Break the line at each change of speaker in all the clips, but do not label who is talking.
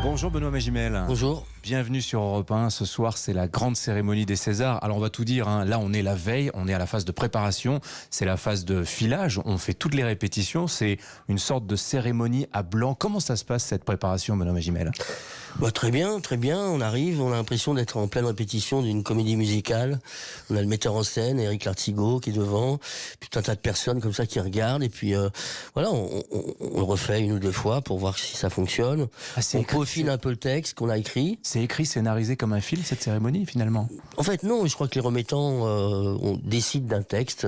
Bonjour Benoît Magimel.
Bonjour.
Bienvenue sur Europe 1. Ce soir, c'est la grande cérémonie des Césars. Alors on va tout dire, hein. Là on est la veille, on est à la phase de préparation, c'est la phase de filage, on fait toutes les répétitions, c'est une sorte de cérémonie à blanc. Comment ça se passe cette préparation, Benoît Magimel?
Très bien, très bien. On arrive, on a l'impression d'être en pleine répétition d'une comédie musicale. On a le metteur en scène, Éric Lartigot, qui est devant, puis tout un tas de personnes comme ça qui regardent, et puis voilà, on le refait une ou deux fois pour voir si ça fonctionne. On peaufine un peu le texte qu'on a écrit.
C'est écrit, scénarisé comme un film, cette cérémonie, finalement?
En fait, non, je crois que les remettants on décide d'un texte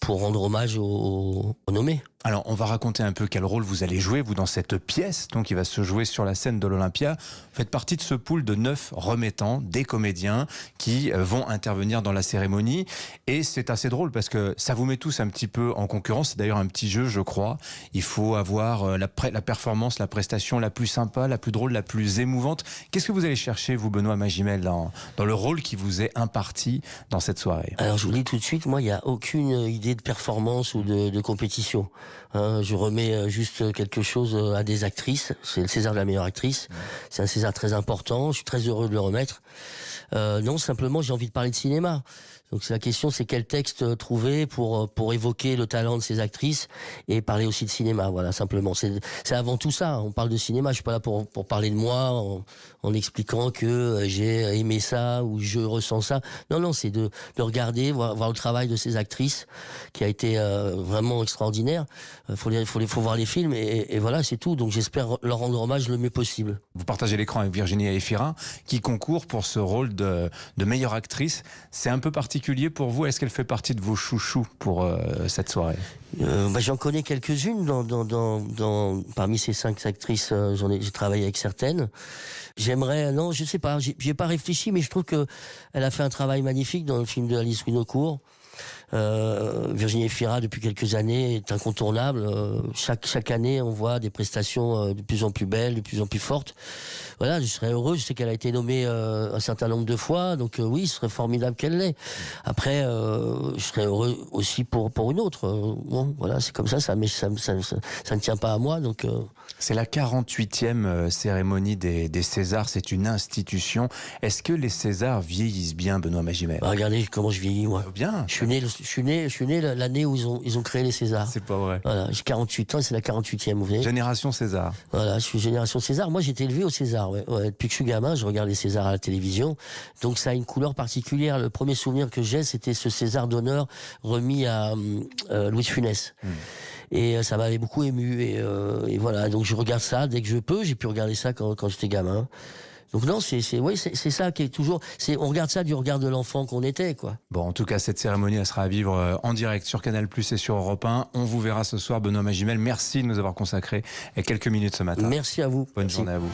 pour rendre hommage aux nommés.
Alors, on va raconter un peu quel rôle vous allez jouer, vous, dans cette pièce, donc qui va se jouer sur la scène de l'Olympia. Vous faites partie de ce pool de 9 remettants, des comédiens, qui vont intervenir dans la cérémonie. Et c'est assez drôle parce que ça vous met tous un petit peu en concurrence. C'est d'ailleurs un petit jeu, je crois. Il faut avoir la performance, la prestation la plus sympa, la plus drôle, la plus émouvante. Qu'est-ce que vous allez chercher, vous, Benoît Magimel, dans le rôle qui vous est imparti dans cette soirée?
Alors, je vous dis tout de suite, moi, il n'y a aucune idée de performance ou de compétition. Je remets juste quelque chose à des actrices. C'est le César de la meilleure actrice. C'est un César très important. Je suis très heureux de le remettre. Non, simplement, j'ai envie de parler de cinéma. Donc la question, c'est quel texte trouver pour évoquer le talent de ces actrices et parler aussi de cinéma. Voilà, simplement. C'est avant tout ça. On parle de cinéma. Je suis pas là pour parler de moi en expliquant que j'ai aimé ça ou je ressens ça. Non, c'est de regarder, voir le travail de ces actrices qui a été vraiment extraordinaire. Faut voir les films et voilà, c'est tout. Donc j'espère leur rendre hommage le mieux possible.
Vous partagez l'écran avec Virginie Efira qui concourt pour ce rôle de meilleure actrice. C'est un peu particulier pour vous. Est-ce qu'elle fait partie de vos chouchous pour cette soirée?
J'en connais quelques-unes parmi ces 5 actrices. J'ai travaillé avec certaines. J'aimerais, non, je sais pas, j'y ai pas réfléchi, mais je trouve que elle a fait un travail magnifique dans le film de Alice Winocourt. Virginie Efira, depuis quelques années, est incontournable. Chaque année, on voit des prestations de plus en plus belles, de plus en plus fortes. Voilà, je serais heureux. Je sais qu'elle a été nommée un certain nombre de fois, donc oui, ce serait formidable qu'elle l'ait. Après, je serais heureux aussi pour une autre. Bon, voilà, c'est comme ça, ça ne tient pas à moi, donc.
C'est la 48e cérémonie des Césars. C'est une institution. Est-ce que les Césars vieillissent bien, Benoît Magimel?
Regardez comment je vieillis, moi.
Bien.
Je suis né l'année où ils ont créé les Césars.
C'est pas vrai.
Voilà, j'ai 48 ans et c'est la 48e, vous voyez.
Génération César.
Voilà, je suis génération César. Moi, j'ai été élevé au César. Ouais. Depuis que je suis gamin, je regarde les Césars à la télévision. Donc, ça a une couleur particulière. Le premier souvenir que j'ai, c'était ce César d'honneur remis à Louis de Funès. Et ça m'avait beaucoup ému. Et voilà, donc je regarde ça dès que je peux. J'ai pu regarder ça quand j'étais gamin. Donc non, c'est ça qui est toujours. On regarde ça du regard de l'enfant qu'on était, quoi.
Bon, en tout cas, cette cérémonie, elle sera à vivre en direct sur Canal+ et sur Europe 1. On vous verra ce soir, Benoît Magimel. Merci de nous avoir consacré quelques minutes ce matin.
Merci à vous.
Bonne journée à vous.